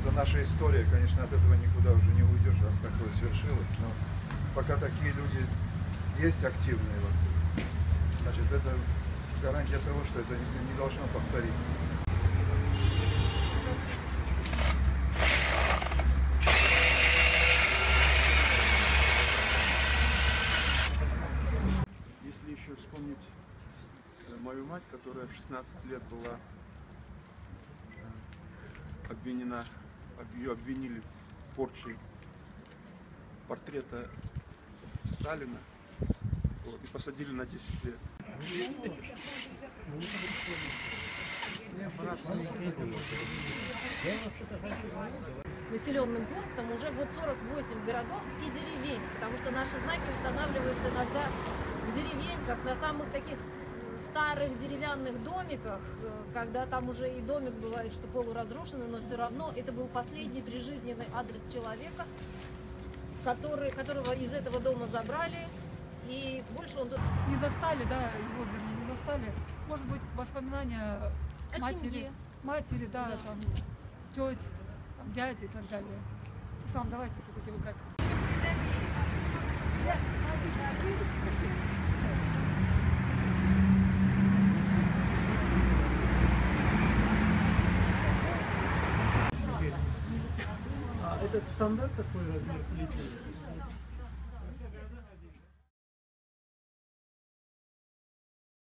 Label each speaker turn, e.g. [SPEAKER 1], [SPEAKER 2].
[SPEAKER 1] это наша история, конечно, от этого никуда уже не уйдешь, раз такое свершилось. Но пока такие люди есть активные, вот, значит, это гарантия того, что это не должно повториться.
[SPEAKER 2] Если еще вспомнить мою мать, которая в 16 лет была обвинена, ее обвинили в порче портрета Сталина, вот, и посадили на 10 лет.
[SPEAKER 3] Населенным пунктом уже вот 48 городов и деревень, потому что наши знаки устанавливаются иногда в деревеньках, на самых таких старых деревянных домиках, когда там уже и домик бывает, что полуразрушенный, но все равно это был последний прижизненный адрес человека, которого из этого дома забрали, и больше он тут...
[SPEAKER 4] Не застали, да, его, вернее, не застали. Может быть, воспоминания
[SPEAKER 3] О семье.
[SPEAKER 4] матери, да,
[SPEAKER 3] Да.
[SPEAKER 4] там, теть, там, дяди и так далее. Сам давайте все-таки вы как.
[SPEAKER 5] А этот стандарт такой размер плеча?